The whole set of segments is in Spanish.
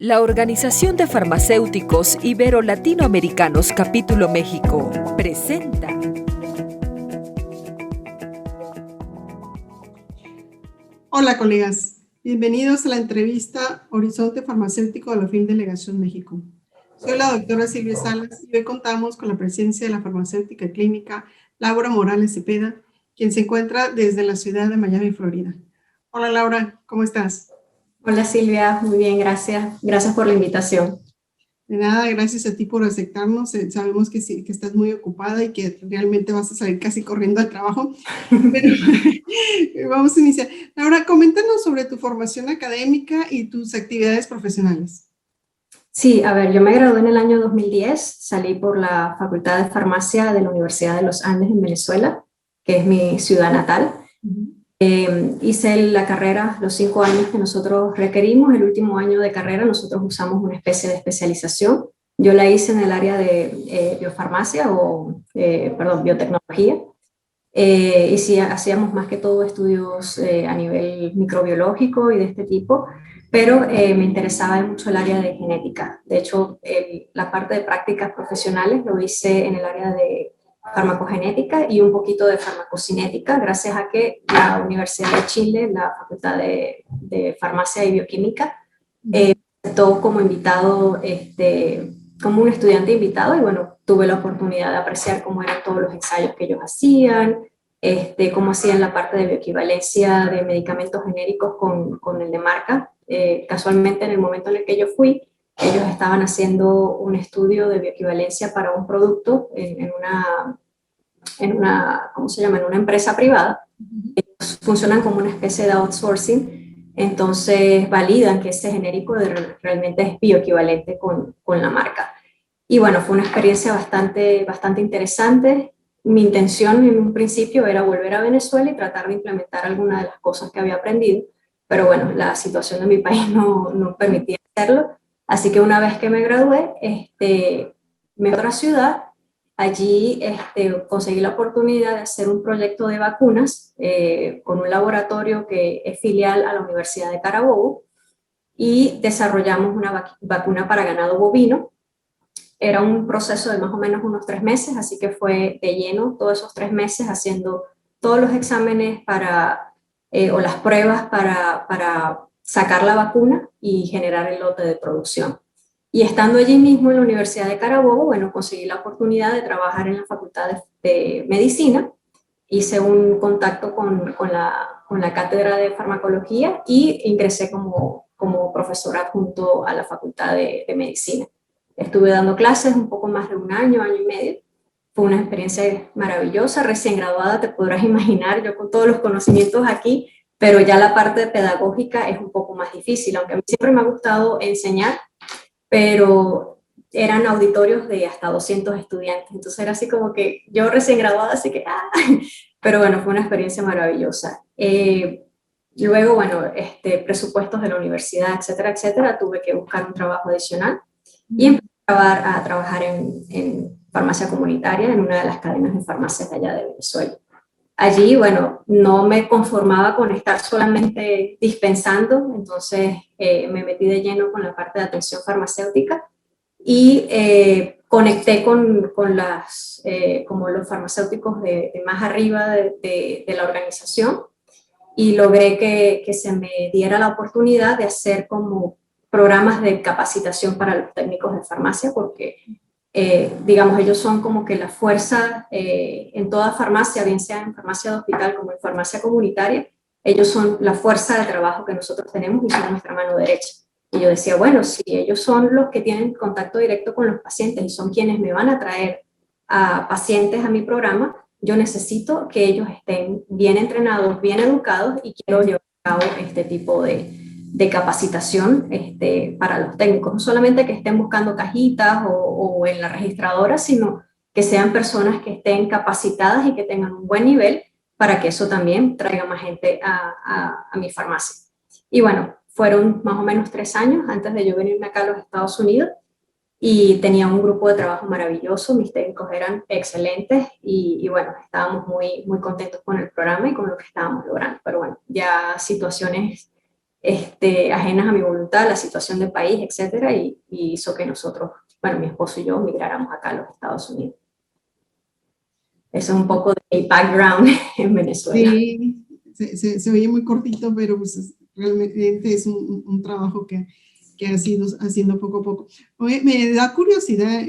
La Organización de Farmacéuticos Ibero-Latinoamericanos Capítulo México presenta. Hola colegas, bienvenidos a la entrevista Horizonte Farmacéutico de la FIL Delegación México. Soy la doctora Silvia Salas y hoy contamos con la presencia de la farmacéutica clínica Laura Morales Cepeda, quien se encuentra desde la ciudad de Miami, Florida. Hola Laura, ¿cómo estás? Hola Silvia, muy bien, gracias. Gracias por la invitación. De nada, gracias a ti por aceptarnos. Sabemos que, sí, que estás muy ocupada y que realmente vas a salir casi corriendo al trabajo. Pero vamos a iniciar. Laura, coméntanos sobre tu formación académica y tus actividades profesionales. Sí, a ver, yo me gradué en el año 2010, salí por la Facultad de Farmacia de la Universidad de los Andes en Venezuela, que es mi ciudad natal. Hice la carrera, los 5 años que nosotros requerimos. El último año de carrera nosotros usamos una especie de especialización. Yo la hice en el área de biofarmacia biotecnología. Y sí, hacíamos más que todo estudios a nivel microbiológico y de este tipo, pero me interesaba mucho el área de genética. De hecho, la parte de prácticas profesionales lo hice en el área de farmacogenética y un poquito de farmacocinética, gracias a que la Universidad de Chile, la Facultad de Farmacia y Bioquímica, aceptó como invitado, como un estudiante invitado, y bueno, tuve la oportunidad de apreciar cómo eran todos los ensayos que ellos hacían, cómo hacían la parte de bioequivalencia de medicamentos genéricos con el de marca. Casualmente en el momento en el que yo fui, ellos estaban haciendo un estudio de bioequivalencia para un producto en una, ¿cómo se llama?, en una empresa privada. Ellos funcionan como una especie de outsourcing, entonces validan que ese genérico realmente es bioequivalente con la marca. Y bueno, fue una experiencia bastante interesante. Mi intención en un principio era volver a Venezuela y tratar de implementar algunas de las cosas que había aprendido, pero bueno, la situación de mi país no permitía hacerlo. Así que una vez que me gradué, me fui a otra ciudad. Allí conseguí la oportunidad de hacer un proyecto de vacunas con un laboratorio que es filial a la Universidad de Carabobo, y desarrollamos una vacuna para ganado bovino. Era un proceso de más o menos unos 3 meses, así que fue de lleno todos esos 3 meses haciendo todos los exámenes o las pruebas para sacar la vacuna y generar el lote de producción. Y estando allí mismo en la Universidad de Carabobo, bueno, conseguí la oportunidad de trabajar en la Facultad de Medicina. Hice un contacto con la cátedra de farmacología y ingresé como profesora adjunto a la Facultad de Medicina. Estuve dando clases un poco más de un año y medio. Fue una experiencia maravillosa. Recién graduada, te podrás imaginar, yo con todos los conocimientos aquí, pero ya la parte pedagógica es un poco más difícil, aunque a mí siempre me ha gustado enseñar, pero eran auditorios de hasta 200 estudiantes, entonces era así como que yo recién graduada, así que, pero bueno, fue una experiencia maravillosa. Luego, bueno, presupuestos de la universidad, etcétera, etcétera, tuve que buscar un trabajo adicional y empecé a trabajar en farmacia comunitaria en una de las cadenas de farmacias de allá de Venezuela. Allí, bueno, no me conformaba con estar solamente dispensando, entonces me metí de lleno con la parte de atención farmacéutica y conecté con como los farmacéuticos de más arriba de la organización, y logré que se me diera la oportunidad de hacer como programas de capacitación para los técnicos de farmacia, porque digamos, ellos son como que la fuerza en toda farmacia, bien sea en farmacia de hospital como en farmacia comunitaria. Ellos son la fuerza de trabajo que nosotros tenemos y son nuestra mano derecha. Y yo decía, bueno, si ellos son los que tienen contacto directo con los pacientes y son quienes me van a traer a pacientes a mi programa, yo necesito que ellos estén bien entrenados, bien educados, y quiero llevar a cabo este tipo de capacitación para los técnicos. No solamente que estén buscando cajitas o en la registradora, sino que sean personas que estén capacitadas y que tengan un buen nivel para que eso también traiga más gente a mi farmacia. Y bueno, fueron más o menos 3 años antes de yo venirme acá a los Estados Unidos, y tenía un grupo de trabajo maravilloso, mis técnicos eran excelentes y bueno, estábamos muy contentos con el programa y con lo que estábamos logrando. Pero bueno, ya situaciones ajenas a mi voluntad, la situación del país, etcétera, y hizo que nosotros, bueno, mi esposo y yo migráramos acá a los Estados Unidos. Eso es un poco de mi background en Venezuela. Sí, se oye muy cortito, pero pues realmente es un trabajo que has ido haciendo poco a poco. Oye, me da curiosidad,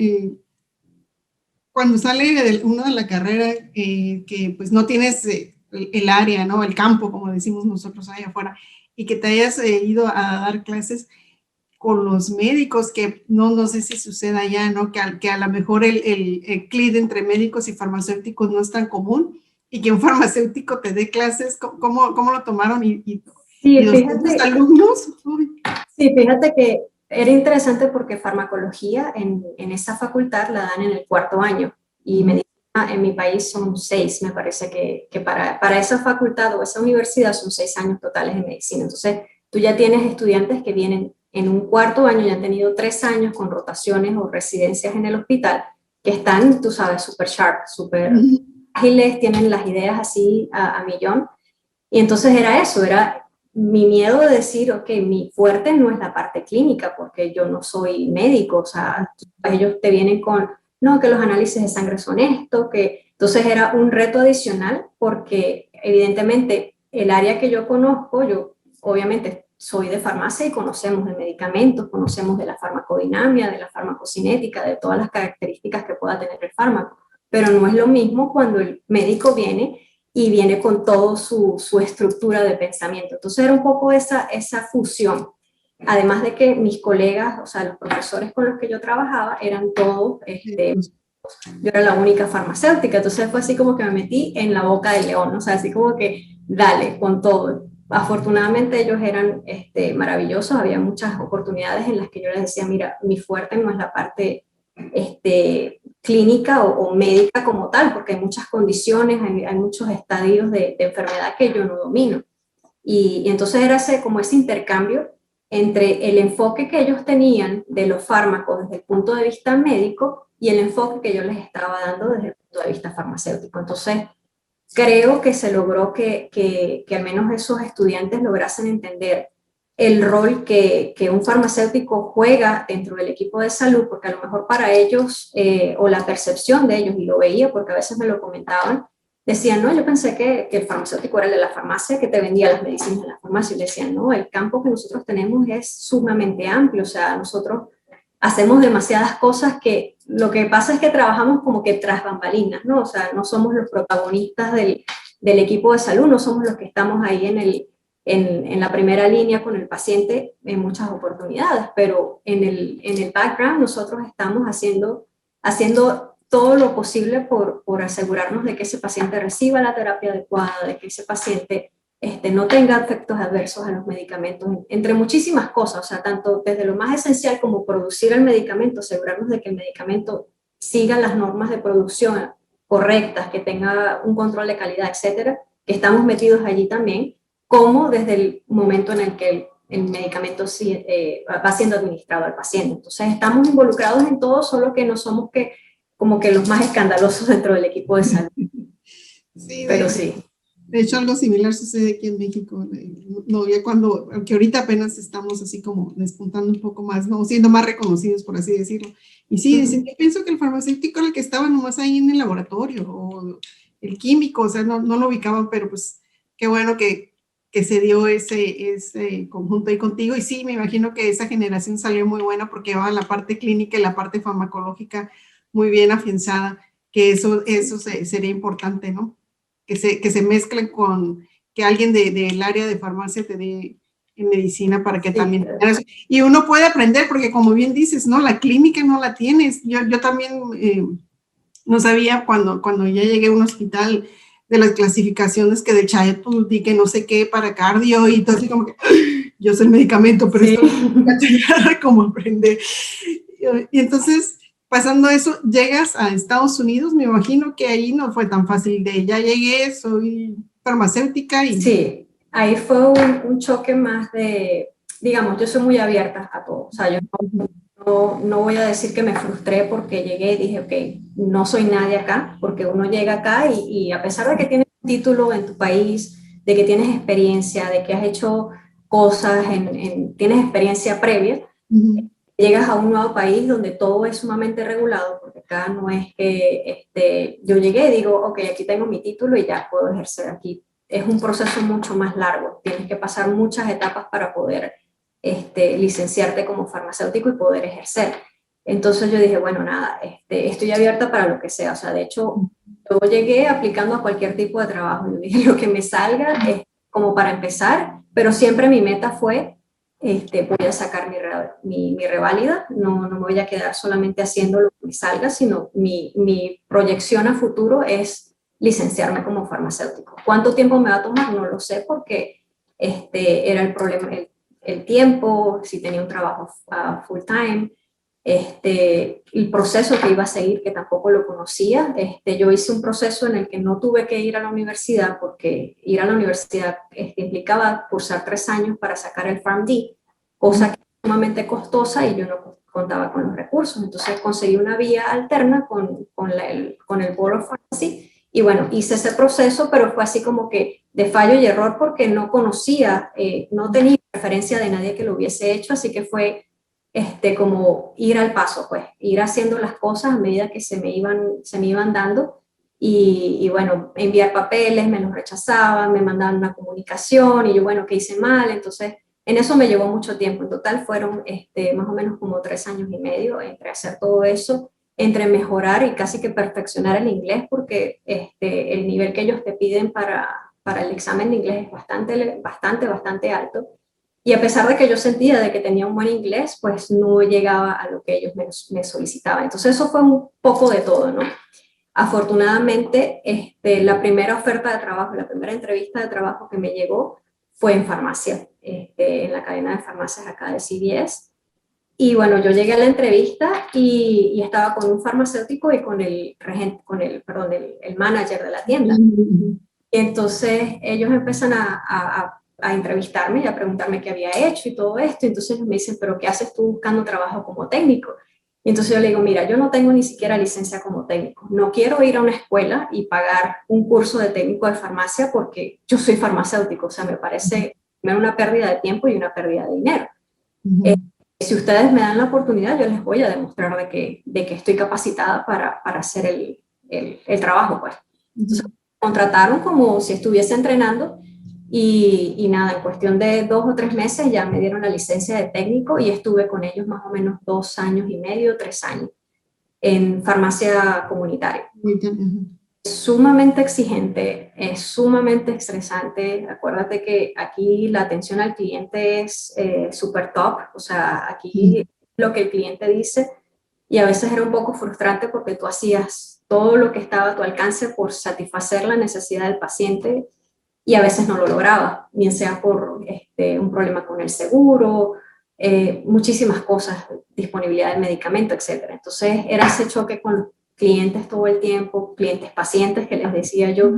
cuando sale uno de la carrera, que pues no tienes el área, ¿no? El campo, como decimos nosotros allá afuera, y que te hayas ido a dar clases con los médicos, que no sé si suceda ya, ¿no? Que a lo mejor el clic entre médicos y farmacéuticos no es tan común, y que un farmacéutico te dé clases. ¿Cómo lo tomaron? Sí, los alumnos. Sí, fíjate que era interesante porque farmacología en esa facultad la dan en el 4º año y medicina en mi país son 6, me parece que para esa facultad o esa universidad son 6 años totales de medicina. Entonces, tú ya tienes estudiantes que vienen en un 4º año, ya han tenido 3 años con rotaciones o residencias en el hospital, que están, tú sabes, súper sharp, súper ágiles, tienen las ideas así a millón. Y entonces era eso, era mi miedo de decir, ok, mi fuerte no es la parte clínica, porque yo no soy médico, o sea, ellos te vienen con, no, que los análisis de sangre son esto, que entonces era un reto adicional, porque evidentemente el área que yo conozco, yo obviamente soy de farmacia y conocemos de medicamentos, conocemos de la farmacodinamia, de la farmacocinética, de todas las características que pueda tener el fármaco, pero no es lo mismo cuando el médico viene y viene con toda su estructura de pensamiento. Entonces era un poco esa fusión. Además de que mis colegas, o sea, los profesores con los que yo trabajaba, eran todos, yo era la única farmacéutica, entonces fue así como que me metí en la boca del león, o sea, así como que dale, con todo. Afortunadamente ellos eran maravillosos, había muchas oportunidades en las que yo les decía, mira, mi fuerte no es la parte clínica o médica como tal, porque hay muchas condiciones, hay muchos estadios de enfermedad que yo no domino. Y entonces era como ese intercambio entre el enfoque que ellos tenían de los fármacos desde el punto de vista médico y el enfoque que yo les estaba dando desde el punto de vista farmacéutico. Entonces, creo que se logró que al menos esos estudiantes lograsen entender el rol que un farmacéutico juega dentro del equipo de salud, porque a lo mejor para ellos, o la percepción de ellos, y lo veía porque a veces me lo comentaban, decían, no, yo pensé que el farmacéutico era el de la farmacia, que te vendía las medicinas en la farmacia, y decían, no, el campo que nosotros tenemos es sumamente amplio, o sea, nosotros hacemos demasiadas cosas que lo que pasa es que trabajamos como que tras bambalinas, ¿no? O sea, no somos los protagonistas del equipo de salud, no somos los que estamos ahí en la primera línea con el paciente en muchas oportunidades, pero en el background nosotros estamos haciendo todo lo posible por asegurarnos de que ese paciente reciba la terapia adecuada, de que ese paciente no tenga efectos adversos a los medicamentos, entre muchísimas cosas, o sea, tanto desde lo más esencial como producir el medicamento, asegurarnos de que el medicamento siga las normas de producción correctas, que tenga un control de calidad, etcétera, que estamos metidos allí también, como desde el momento en el que el medicamento va siendo administrado al paciente. Entonces estamos involucrados en todo, solo que no somos como que los más escandalosos dentro del equipo de salud. Sí, pero sí. De hecho, algo similar sucede aquí en México. No, ya aunque ahorita apenas estamos así como despuntando un poco más, ¿no? Siendo más reconocidos, por así decirlo. Y sí, dicen, yo pienso que el farmacéutico era el que estaba nomás ahí en el laboratorio, o el químico, o sea, no lo ubicaban, pero pues qué bueno que se dio ese conjunto ahí contigo. Y sí, me imagino que esa generación salió muy buena porque llevaba la parte clínica y la parte farmacológica muy bien afianzada, que eso sería importante, ¿no? Que se mezclen con que alguien del área de farmacia te dé en medicina para que también... Y uno puede aprender, porque como bien dices, ¿no? La clínica no la tienes. Yo también no sabía cuando ya llegué a un hospital de las clasificaciones que de Child y que no sé qué para cardio y todo así como que yo sé el medicamento, pero esto es como aprender. Y entonces... Pasando eso, llegas a Estados Unidos, me imagino que ahí no fue tan fácil de ya llegué, soy farmacéutica y... Sí, ahí fue un choque más de, digamos, yo soy muy abierta a todo, o sea, yo no voy a decir que me frustré porque llegué y dije, ok, no soy nadie acá, porque uno llega acá y a pesar de que tienes un título en tu país, de que tienes experiencia, de que has hecho cosas, tienes experiencia previa, llegas a un nuevo país donde todo es sumamente regulado, porque acá no es que yo llegué y digo, ok, aquí tengo mi título y ya puedo ejercer aquí. Es un proceso mucho más largo, tienes que pasar muchas etapas para poder licenciarte como farmacéutico y poder ejercer. Entonces yo dije, bueno, nada, estoy abierta para lo que sea. O sea, de hecho, yo llegué aplicando a cualquier tipo de trabajo. Yo dije, lo que me salga es como para empezar, pero siempre mi meta fue, voy a sacar mi reválida, no me voy a quedar solamente haciendo lo que me salga, sino mi proyección a futuro es licenciarme como farmacéutico. ¿Cuánto tiempo me va a tomar? No lo sé, porque era el problema, el tiempo, si tenía un trabajo full time, el proceso que iba a seguir, que tampoco lo conocía. Yo hice un proceso en el que no tuve que ir a la universidad, porque ir a la universidad implicaba cursar 3 años para sacar el PharmD, cosa que es sumamente costosa y yo no contaba con los recursos. Entonces conseguí una vía alterna con el Board of Pharmacy, y bueno, hice ese proceso, pero fue así como que de fallo y error, porque no conocía, no tenía referencia de nadie que lo hubiese hecho, así que fue como ir al paso, pues, ir haciendo las cosas a medida que se me iban dando, y bueno, enviar papeles, me los rechazaban, me mandaban una comunicación, y yo, bueno, ¿qué hice mal? Entonces, en eso me llevó mucho tiempo. En total fueron más o menos como 3 años y medio entre hacer todo eso, entre mejorar y casi que perfeccionar el inglés, porque el nivel que ellos te piden para el examen de inglés es bastante alto. Y a pesar de que yo sentía de que tenía un buen inglés, pues no llegaba a lo que ellos me solicitaban. Entonces eso fue un poco de todo, ¿no? Afortunadamente, la primera oferta de trabajo, la primera entrevista de trabajo que me llegó fue en farmacia, en la cadena de farmacias acá de CVS. Y bueno, yo llegué a la entrevista y estaba con un farmacéutico y con el manager de la tienda. Y entonces ellos empiezan a entrevistarme y a preguntarme qué había hecho y todo esto. Entonces ellos me dicen, ¿pero qué haces tú buscando trabajo como técnico? Y entonces yo le digo, mira, yo no tengo ni siquiera licencia como técnico. No quiero ir a una escuela y pagar un curso de técnico de farmacia porque yo soy farmacéutico. O sea, me parece una pérdida de tiempo y una pérdida de dinero. Si ustedes me dan la oportunidad, yo les voy a demostrar de que estoy capacitada para hacer el trabajo, pues. Entonces, contrataron como si estuviese entrenando, y nada, en cuestión de 2 o 3 meses ya me dieron la licencia de técnico y estuve con ellos más o menos 2 años y medio, 3 años en farmacia comunitaria. Es sumamente exigente, es sumamente estresante. Acuérdate que aquí la atención al cliente es súper top, o sea, aquí lo que el cliente dice, y a veces era un poco frustrante porque tú hacías todo lo que estaba a tu alcance por satisfacer la necesidad del paciente y a veces no lo lograba, bien sea por un problema con el seguro, muchísimas cosas, disponibilidad de medicamento, etc. Entonces era ese choque con los clientes todo el tiempo, clientes pacientes que les decía yo,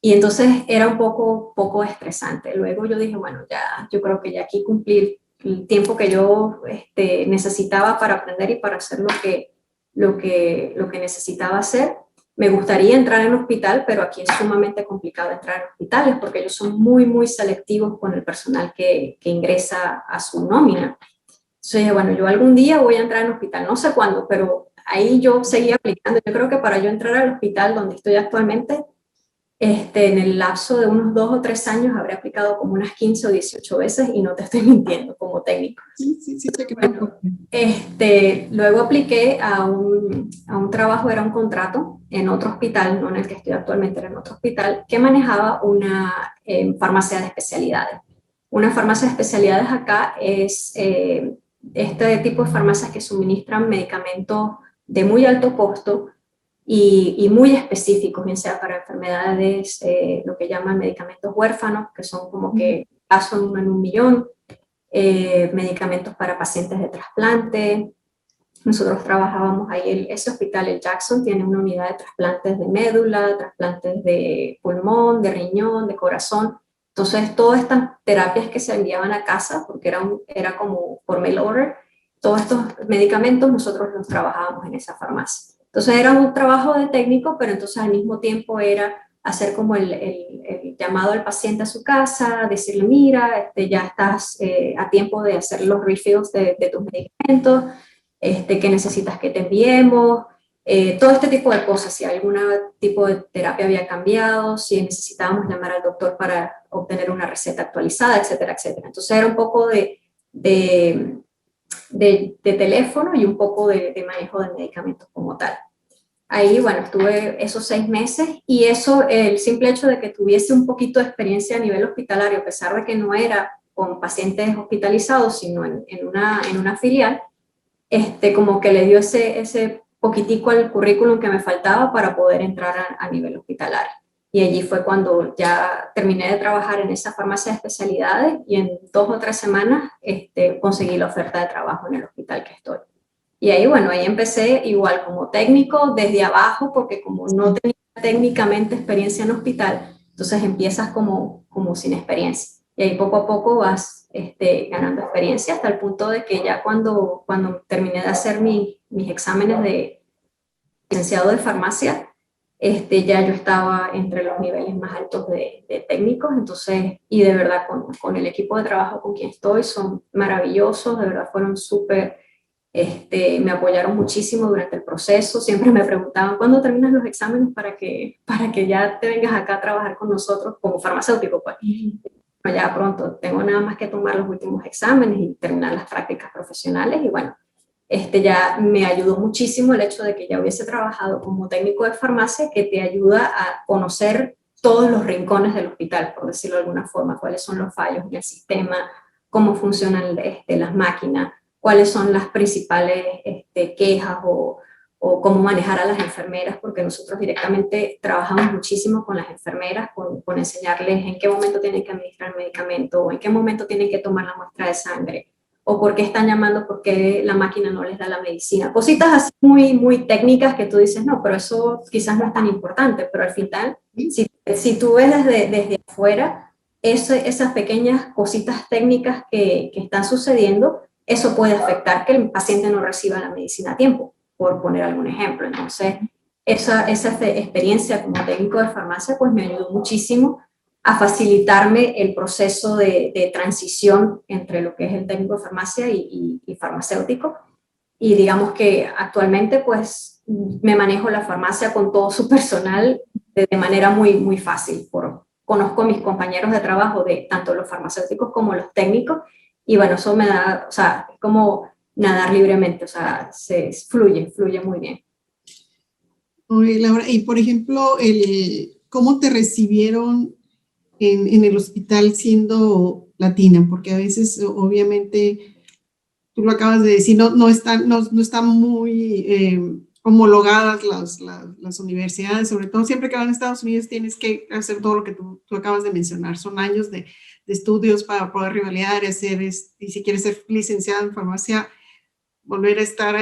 y entonces era un poco estresante. Luego yo dije, bueno, ya, yo creo que ya aquí cumplí el tiempo que yo necesitaba para aprender y para hacer lo que necesitaba hacer. Me gustaría entrar en hospital, pero aquí es sumamente complicado entrar en hospitales porque ellos son muy selectivos con el personal que ingresa a su nómina. Entonces dije, bueno, yo algún día voy a entrar en hospital, no sé cuándo, pero ahí yo seguía aplicando. Yo creo que para yo entrar al hospital donde estoy actualmente, en el lapso de unos 2 o 3 años habré aplicado como unas 15 o 18 veces y no te estoy mintiendo como técnico. Sí, te creo. Bueno, luego apliqué a un trabajo, era un contrato en otro hospital, no en el que estoy actualmente, era en otro hospital, que manejaba una farmacia de especialidades. Una farmacia de especialidades acá es este tipo de farmacias que suministran medicamentos de muy alto costo y muy específicos, bien sea para enfermedades, lo que llaman medicamentos huérfanos, que son como que caso en un millón, medicamentos para pacientes de trasplante. Nosotros trabajábamos ahí, ese hospital, el Jackson, tiene una unidad de trasplantes de médula, trasplantes de pulmón, de riñón, de corazón. Entonces, todas estas terapias que se enviaban a casa, porque era como por mail order, todos estos medicamentos nosotros los trabajábamos en esa farmacia. Entonces era un trabajo de técnico, pero entonces al mismo tiempo era hacer como el llamado al paciente a su casa, decirle, mira, ya estás a tiempo de hacer los refills de tus medicamentos, que necesitas que te enviemos, todo este tipo de cosas, si algún tipo de terapia había cambiado, si necesitábamos llamar al doctor para obtener una receta actualizada, etcétera, etcétera. Entonces era un poco de teléfono y un poco de manejo de medicamentos como tal. Ahí, bueno, estuve esos 6 meses y eso, el simple hecho de que tuviese un poquito de experiencia a nivel hospitalario, a pesar de que no era con pacientes hospitalizados, sino en una filial, como que le dio ese poquitico al currículum que me faltaba para poder entrar a nivel hospitalario. Y allí fue cuando ya terminé de trabajar en esa farmacia de especialidades y en 2 o 3 semanas conseguí la oferta de trabajo en el hospital que estoy. Y ahí, bueno, ahí empecé igual como técnico desde abajo, porque como no tenía técnicamente experiencia en hospital, entonces empiezas como sin experiencia. Y ahí poco a poco vas ganando experiencia hasta el punto de que ya cuando terminé de hacer mis exámenes de licenciado de farmacia, ya yo estaba entre los niveles más altos de técnicos, entonces, y de verdad con el equipo de trabajo con quien estoy, son maravillosos, de verdad fueron súper, me apoyaron muchísimo durante el proceso, siempre me preguntaban, ¿cuándo terminas los exámenes para que ya te vengas acá a trabajar con nosotros como farmacéutico? Pues ya pronto, tengo nada más que tomar los últimos exámenes y terminar las prácticas profesionales y bueno, ya me ayudó muchísimo el hecho de que ya hubiese trabajado como técnico de farmacia, que te ayuda a conocer todos los rincones del hospital, por decirlo de alguna forma, cuáles son los fallos en el sistema, cómo funcionan las máquinas, cuáles son las principales quejas o cómo manejar a las enfermeras, porque nosotros directamente trabajamos muchísimo con las enfermeras, con enseñarles en qué momento tienen que administrar el medicamento, o en qué momento tienen que tomar la muestra de sangre, o por qué están llamando, porque la máquina no les da la medicina. Cositas así muy, muy técnicas que tú dices, no, pero eso quizás no es tan importante, pero al final, si tú ves desde afuera, esas pequeñas cositas técnicas que están sucediendo, eso puede afectar que el paciente no reciba la medicina a tiempo, por poner algún ejemplo. Entonces, esa experiencia como técnico de farmacia, pues me ayudó muchísimo a facilitarme el proceso de transición entre lo que es el técnico de farmacia y farmacéutico. Y digamos que actualmente pues me manejo la farmacia con todo su personal de manera muy, muy fácil. Conozco a mis compañeros de trabajo de tanto los farmacéuticos como los técnicos y bueno, eso me da, o sea, es como nadar libremente, o sea, fluye muy bien. Oye, Laura, y por ejemplo, ¿cómo te recibieron en el hospital siendo latina? Porque a veces, obviamente, tú lo acabas de decir, no están muy homologadas las universidades, sobre todo siempre que van a Estados Unidos tienes que hacer todo lo que tú acabas de mencionar. Son años de estudios para poder rivalidar y hacer, y si quieres ser licenciado en farmacia, volver a estar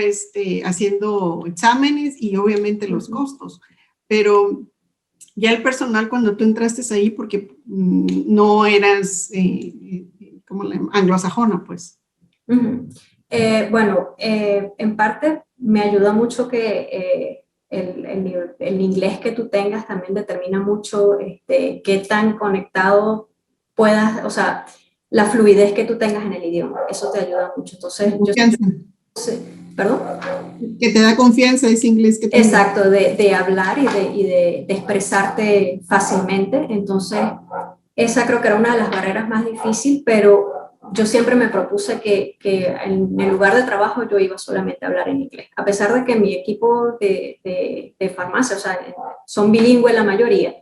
haciendo exámenes y obviamente los costos. Pero ya el personal, cuando tú entraste ahí, porque no eras como la anglosajona, pues. Bueno, en parte me ayuda mucho que el inglés que tú tengas también determina mucho qué tan conectado puedas, o sea, la fluidez que tú tengas en el idioma, eso te ayuda mucho. Entonces, ¿perdón? Que te da confianza ese inglés que tienes. Exacto, de hablar y de expresarte fácilmente. Entonces, esa creo que era una de las barreras más difíciles, pero yo siempre me propuse que en el lugar de trabajo yo iba solamente a hablar en inglés. A pesar de que mi equipo de farmacia, o sea, son bilingües la mayoría,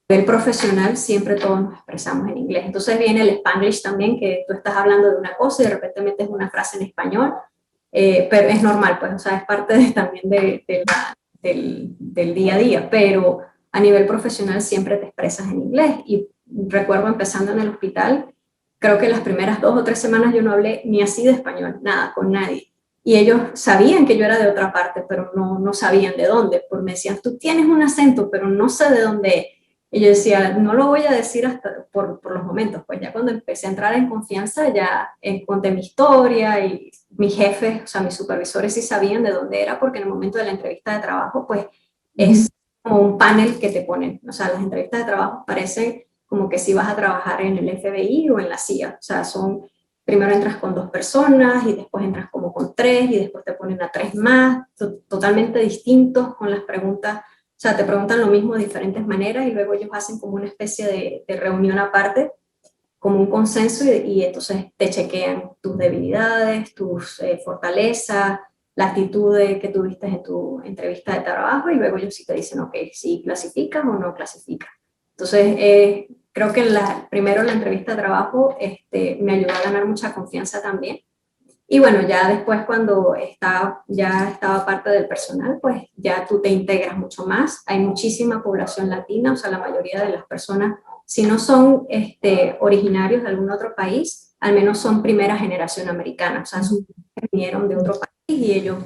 el profesional siempre todos nos expresamos en inglés. Entonces viene el Spanglish también, que tú estás hablando de una cosa y de repente metes una frase en español, pero es normal, pues, o sea, es parte también del día a día, pero a nivel profesional siempre te expresas en inglés. Y recuerdo empezando en el hospital, creo que las primeras 2 o 3 semanas yo no hablé ni así de español, nada, con nadie. Y ellos sabían que yo era de otra parte, pero no sabían de dónde, porque me decían, tú tienes un acento, pero no sé de dónde es. Y yo decía, no lo voy a decir hasta por los momentos, pues ya cuando empecé a entrar en confianza, ya conté mi historia y mis jefes, o sea, mis supervisores sí sabían de dónde era, porque en el momento de la entrevista de trabajo, pues es como un panel que te ponen, o sea, las entrevistas de trabajo parecen como que si vas a trabajar en el FBI o en la CIA, o sea, primero entras con 2 personas y después entras como con 3 y después te ponen a 3 más, totalmente distintos con las preguntas, o sea, te preguntan lo mismo de diferentes maneras y luego ellos hacen como una especie de reunión aparte, como un consenso y entonces te chequean tus debilidades, tus fortalezas, la actitud que tuviste en tu entrevista de trabajo y luego ellos sí te dicen, ok, si clasificas o no clasificas. Entonces, creo que primero la entrevista de trabajo me ayudó a ganar mucha confianza también. Y bueno, ya después cuando ya estaba parte del personal, pues ya tú te integras mucho más. Hay muchísima población latina, o sea, la mayoría de las personas, si no son originarios de algún otro país, al menos son primera generación americana, o sea, vinieron de otro país y ellos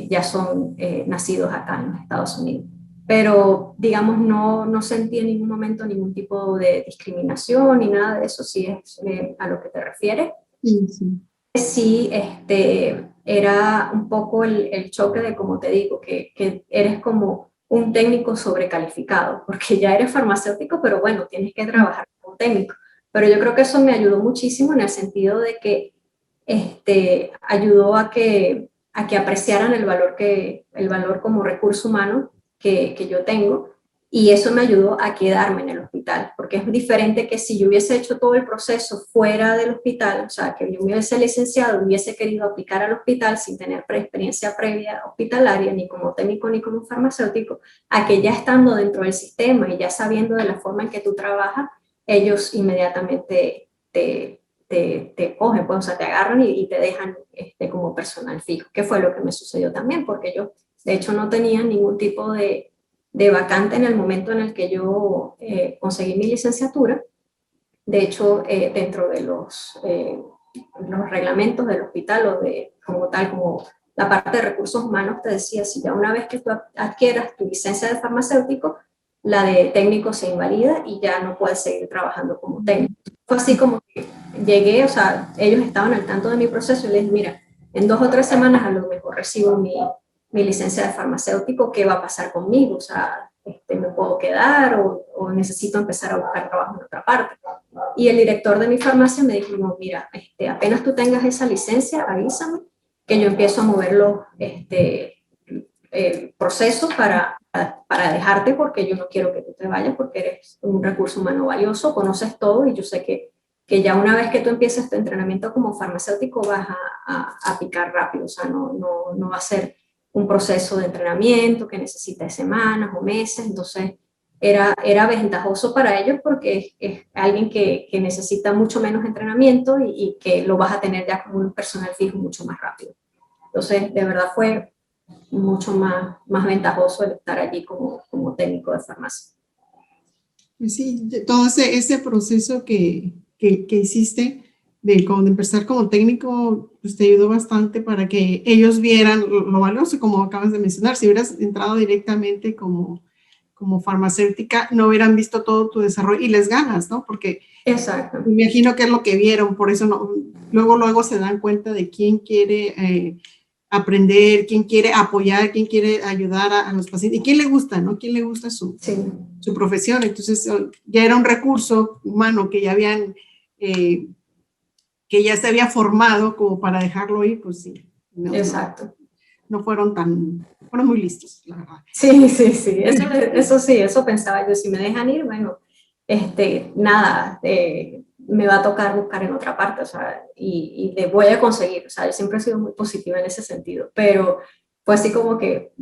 ya son nacidos acá en los Estados Unidos. Pero, digamos, no sentí en ningún momento ningún tipo de discriminación ni nada de eso, si es a lo que te refieres. Sí, sí. Sí, era un poco el choque de, como te digo, que eres como un técnico sobrecalificado, porque ya eres farmacéutico, pero bueno, tienes que trabajar como técnico. Pero yo creo que eso me ayudó muchísimo en el sentido de que ayudó a que apreciaran el valor como recurso humano que yo tengo, y eso me ayudó a quedarme en el hospital, porque es diferente que si yo hubiese hecho todo el proceso fuera del hospital, o sea, que yo me hubiese licenciado, hubiese querido aplicar al hospital sin tener experiencia previa hospitalaria, ni como técnico ni como farmacéutico, a que ya estando dentro del sistema y ya sabiendo de la forma en que tú trabajas, ellos inmediatamente te cogen, pues, o sea, te agarran y te dejan como personal fijo, que fue lo que me sucedió también, porque yo, de hecho, no tenía ningún tipo de vacante en el momento en el que yo conseguí mi licenciatura. De hecho, dentro de los reglamentos del hospital o como tal, como la parte de recursos humanos, te decía, si ya una vez que tú adquieras tu licencia de farmacéutico, la de técnico se invalida y ya no puedes seguir trabajando como técnico. Fue así como que llegué, o sea, ellos estaban al tanto de mi proceso y les dije, mira, en 2 o 3 semanas a lo mejor recibo mi licencia de farmacéutico, ¿qué va a pasar conmigo? O sea, ¿me puedo quedar o necesito empezar a buscar trabajo en otra parte? Y el director de mi farmacia me dijo, no, mira, apenas tú tengas esa licencia, avísame, que yo empiezo a mover el proceso para dejarte, porque yo no quiero que tú te vayas, porque eres un recurso humano valioso, conoces todo y yo sé que ya una vez que tú empieces tu entrenamiento como farmacéutico vas a picar rápido, o sea, no va a ser un proceso de entrenamiento que necesita semanas o meses, entonces era ventajoso para ellos porque es alguien que necesita mucho menos entrenamiento y que lo vas a tener ya como un personal fijo mucho más rápido. Entonces, de verdad fue mucho más ventajoso el estar allí como técnico de farmacia. Pues sí, todo ese proceso que hiciste de empezar como técnico, pues te ayudó bastante para que ellos vieran lo valioso, como acabas de mencionar. Si hubieras entrado directamente como farmacéutica, no hubieran visto todo tu desarrollo y les ganas, ¿no? Porque exacto, me imagino que es lo que vieron, por eso luego se dan cuenta de quién quiere aprender, quién quiere apoyar, quién quiere ayudar a los pacientes y quién le gusta, ¿no? Quién le gusta su profesión. Entonces, ya era un recurso humano que ya que ya se había formado como para dejarlo ir, pues sí. Exacto. No fueron muy listos, la verdad. Sí. Eso sí, eso pensaba yo. Si me dejan ir, bueno, nada, me va a tocar buscar en otra parte, o sea, y le voy a conseguir. O sea, yo siempre he sido muy positiva en ese sentido, pero fue así como que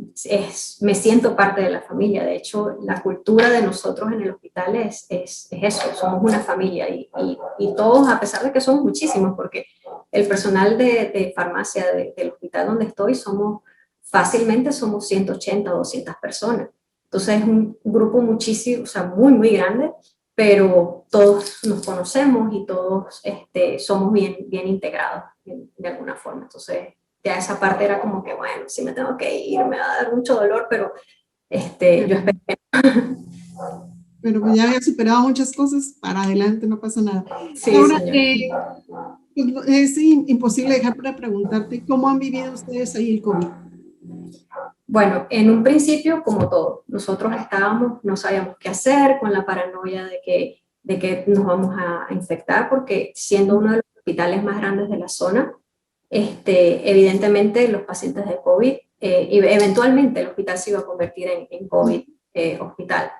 me siento parte de la familia. De hecho, la cultura de nosotros en el hospital es eso, somos una familia y todos, a pesar de que somos muchísimos, porque el personal de farmacia del hospital donde estoy fácilmente somos 180 o 200 personas. Entonces es un grupo muchísimo, o sea, muy grande, pero todos nos conocemos y todos somos bien integrados de alguna forma. Entonces ya esa parte era como que, bueno, si me tengo que ir, me va a dar mucho dolor, pero yo espero que pero pues ya había superado muchas cosas, para adelante, no pasa nada. sí, Ahora, señor. es imposible dejar para preguntarte, ¿cómo han vivido ustedes ahí el COVID? Bueno, en un principio, como todo, nosotros no sabíamos qué hacer con la paranoia de que nos vamos a infectar, porque siendo uno de los hospitales más grandes de la zona, evidentemente los pacientes de COVID, y eventualmente el hospital se iba a convertir en COVID hospital.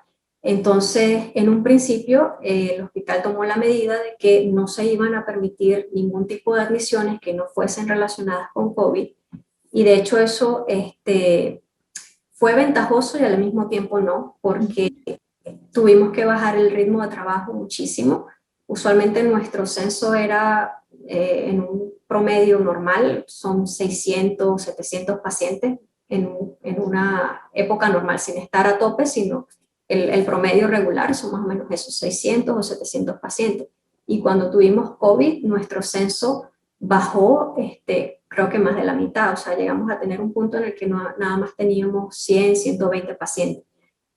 Entonces, en un principio, el hospital tomó la medida de que no se iban a permitir ningún tipo de admisiones que no fuesen relacionadas con COVID, y de hecho eso fue ventajoso y al mismo tiempo no, porque tuvimos que bajar el ritmo de trabajo muchísimo. Usualmente nuestro censo era en un promedio normal, son 600, 700 pacientes en una época normal, sin estar a tope, sino el promedio regular son más o menos esos 600 o 700 pacientes. Y cuando tuvimos COVID, nuestro censo bajó, creo que más de la mitad, o sea, llegamos a tener un punto en el que nada más teníamos 100, 120 pacientes.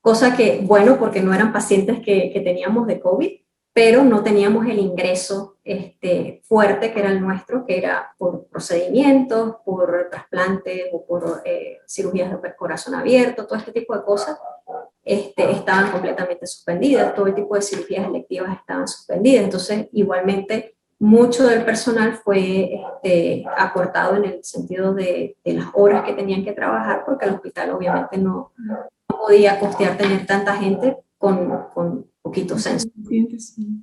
Cosa que, bueno, porque no eran pacientes que teníamos de COVID, pero no teníamos el ingreso fuerte que era el nuestro, que era por procedimientos, por trasplantes o por cirugías de corazón abierto, todo este tipo de cosas estaban completamente suspendidas, todo el tipo de cirugías electivas estaban suspendidas, entonces igualmente mucho del personal fue acortado en el sentido de las horas que tenían que trabajar, porque el hospital obviamente no podía costear tener tanta gente con poquito censo.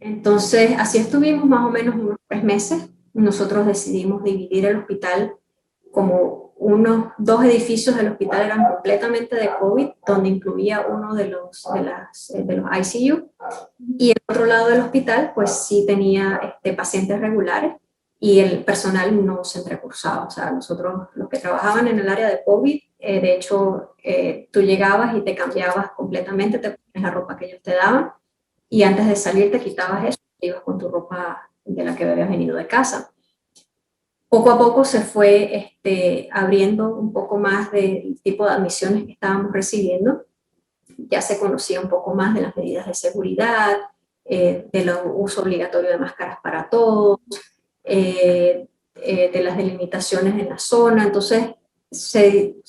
Entonces, así estuvimos más o menos unos 3 meses. Nosotros decidimos dividir el hospital como dos edificios del hospital eran completamente de COVID, donde incluía uno de los ICU, y el otro lado del hospital pues sí tenía pacientes regulares y el personal no se entrecursaba. O sea, nosotros, los que trabajaban en el área de COVID, de hecho, tú llegabas y te cambiabas completamente, te ponías la ropa que ellos te daban y antes de salir te quitabas eso y ibas con tu ropa de la que habías venido de casa. Poco a poco se fue abriendo un poco más del tipo de admisiones que estábamos recibiendo. Ya se conocía un poco más de las medidas de seguridad, del uso obligatorio de máscaras para todos, de las delimitaciones en la zona. Entonces,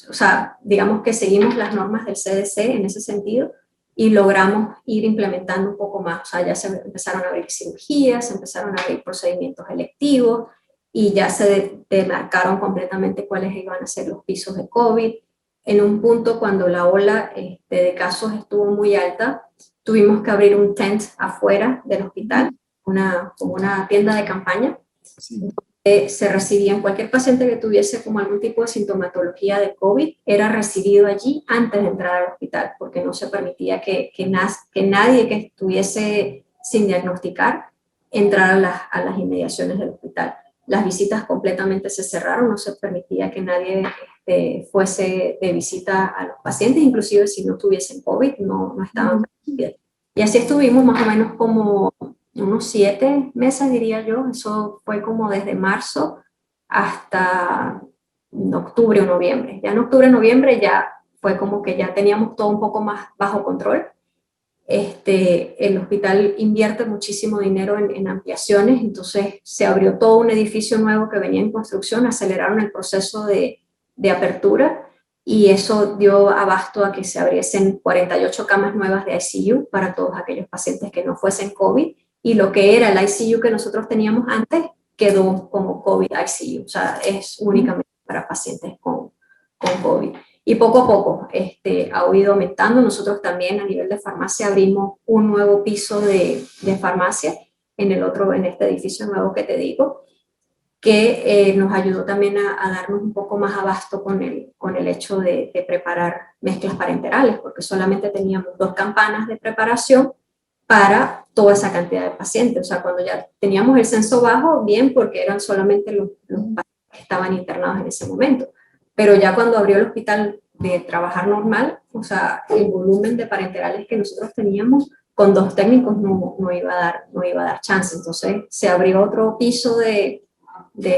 o sea, digamos que seguimos las normas del CDC en ese sentido y logramos ir implementando un poco más. O sea, ya se empezaron a abrir cirugías, se empezaron a abrir procedimientos electivos y ya se demarcaron completamente cuáles iban a ser los pisos de COVID. En un punto, cuando la ola de casos estuvo muy alta, tuvimos que abrir un tent afuera del hospital, como una tienda de campaña. Sí. Se recibían cualquier paciente que tuviese como algún tipo de sintomatología de COVID, era recibido allí antes de entrar al hospital, porque no se permitía que nadie que estuviese sin diagnosticar entrara a las inmediaciones del hospital. Las visitas completamente se cerraron, no se permitía que nadie fuese de visita a los pacientes, inclusive si no tuviesen COVID, no estaban permitidos. Y así estuvimos más o menos como unos 7 meses, diría yo. Eso fue como desde marzo hasta octubre o noviembre. Ya en octubre, noviembre ya fue como que ya teníamos todo un poco más bajo control. El hospital invierte muchísimo dinero en ampliaciones, entonces se abrió todo un edificio nuevo que venía en construcción, aceleraron el proceso de apertura y eso dio abasto a que se abriesen 48 camas nuevas de ICU para todos aquellos pacientes que no fuesen COVID, y lo que era el ICU que nosotros teníamos antes quedó como COVID ICU, o sea, es únicamente para pacientes con COVID. Y poco a poco ha ido aumentando. Nosotros también a nivel de farmacia abrimos un nuevo piso de farmacia en este edificio nuevo que te digo, que nos ayudó también a darnos un poco más abasto con el hecho de preparar mezclas parenterales, porque solamente teníamos 2 campanas de preparación para toda esa cantidad de pacientes. O sea, cuando ya teníamos el censo bajo, bien, porque eran solamente los pacientes que estaban internados en ese momento. Pero ya cuando abrió el hospital de trabajar normal, o sea, el volumen de parenterales que nosotros teníamos con 2 técnicos no iba a dar chance. Entonces se abrió otro piso de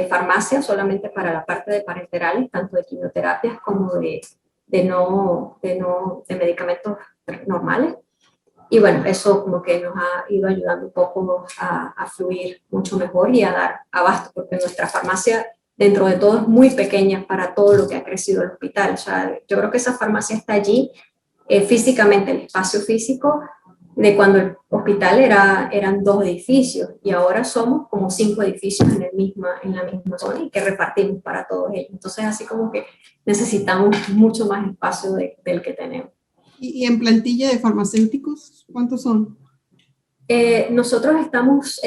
farmacia solamente para la parte de parenterales, tanto de quimioterapias como de medicamentos normales. Y bueno, eso como que nos ha ido ayudando un poco a fluir mucho mejor y a dar abasto, porque nuestra farmacia dentro de todo es muy pequeña para todo lo que ha crecido el hospital. O sea, yo creo que esa farmacia está allí físicamente, el espacio físico, de cuando el hospital eran 2 edificios y ahora somos como 5 edificios en la misma zona y que repartimos para todos ellos. Entonces, así como que necesitamos mucho más espacio del que tenemos. ¿Y en plantilla de farmacéuticos, cuántos son? Nosotros estamos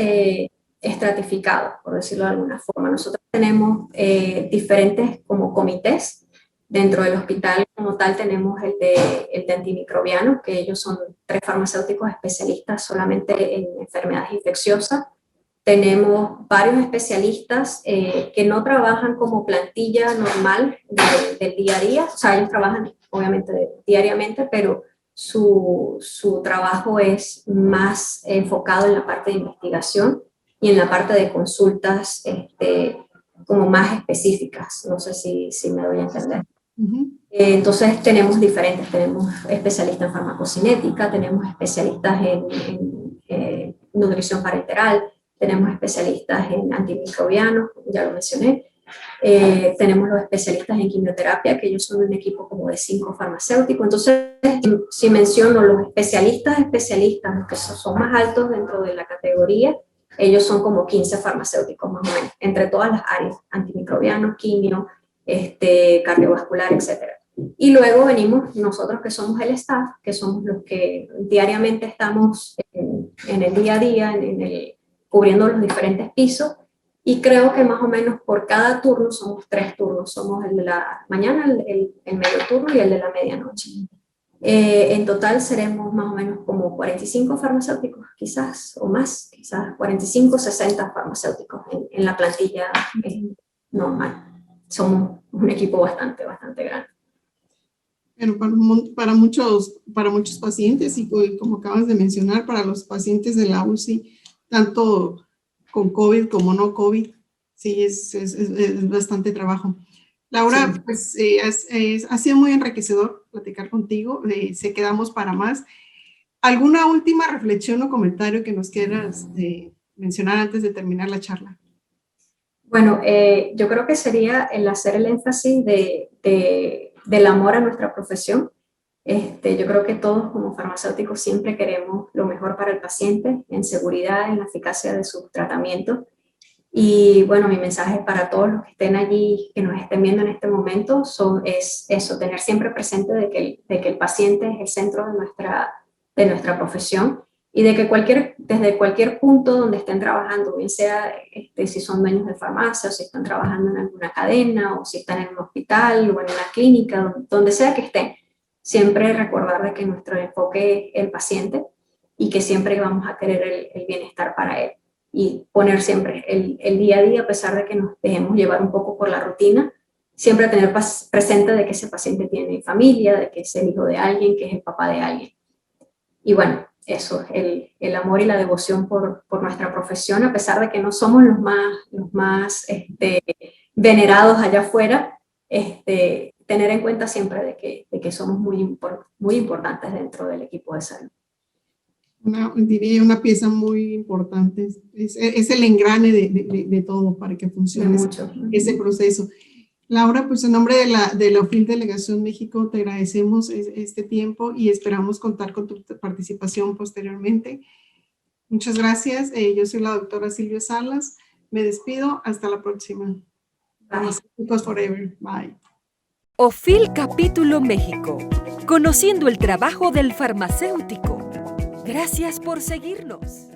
estratificados, por decirlo de alguna forma. Nosotros tenemos diferentes como comités. Dentro del hospital como tal tenemos el de antimicrobianos, que ellos son 3 farmacéuticos especialistas solamente en enfermedades infecciosas. Tenemos varios especialistas que no trabajan como plantilla normal del día a día. O sea, ellos trabajan obviamente diariamente, pero su trabajo es más enfocado en la parte de investigación y en la parte de consultas como más específicas. No sé si me doy a entender. Entonces tenemos especialistas en farmacocinética, tenemos especialistas en nutrición parenteral, tenemos especialistas en antimicrobianos, ya lo mencioné, tenemos los especialistas en quimioterapia, que ellos son un equipo como de 5 farmacéuticos. Entonces, si menciono los especialistas, los que son más altos dentro de la categoría, ellos son como 15 farmacéuticos más o menos, entre todas las áreas, antimicrobianos, quimio, cardiovascular, etc. Y luego venimos nosotros que somos el staff, que somos los que diariamente estamos en el día a día, cubriendo los diferentes pisos, y creo que más o menos por cada turno somos 3 turnos, somos el de la mañana, el medio turno y el de la medianoche. En total seremos más o menos como 45 farmacéuticos, quizás, o más, quizás 45, 60 farmacéuticos en la plantilla normal. Somos un equipo bastante grande. Bueno, para muchos pacientes y como acabas de mencionar, para los pacientes de la UCI, tanto con COVID como no COVID, sí, es bastante trabajo. Laura, sí. Pues ha sido muy enriquecedor platicar contigo, se quedamos para más. ¿Alguna última reflexión o comentario que nos quieras mencionar antes de terminar la charla? Bueno, yo creo que sería el hacer el énfasis del amor a nuestra profesión. Yo creo que todos como farmacéuticos siempre queremos lo mejor para el paciente, en seguridad, en la eficacia de sus tratamientos. Y bueno, mi mensaje para todos los que estén allí, que nos estén viendo en este momento, es eso, tener siempre presente de que el paciente es el centro de nuestra profesión y de que desde cualquier punto donde estén trabajando, bien sea si son dueños de farmacia o si están trabajando en alguna cadena o si están en un hospital o en una clínica, donde sea que estén, siempre recordar de que nuestro enfoque es el paciente y que siempre vamos a querer el bienestar para él. Y poner siempre el día a día, a pesar de que nos dejemos llevar un poco por la rutina, siempre tener presente de que ese paciente tiene familia, de que es el hijo de alguien, que es el papá de alguien. Y bueno, eso, el amor y la devoción por nuestra profesión, a pesar de que no somos los más venerados allá afuera, tener en cuenta siempre de que somos muy importantes dentro del equipo de salud. Diría una pieza muy importante, es el engrane de todo para que funcione ese proceso. Laura, pues en nombre de la OFIL Delegación México te agradecemos este tiempo y esperamos contar con tu participación posteriormente. Muchas gracias, yo soy la doctora Silvia Salas, me despido, hasta la próxima. Farmacéuticos Forever, bye. OFIL Capítulo México, conociendo el trabajo del farmacéutico. Gracias por seguirnos.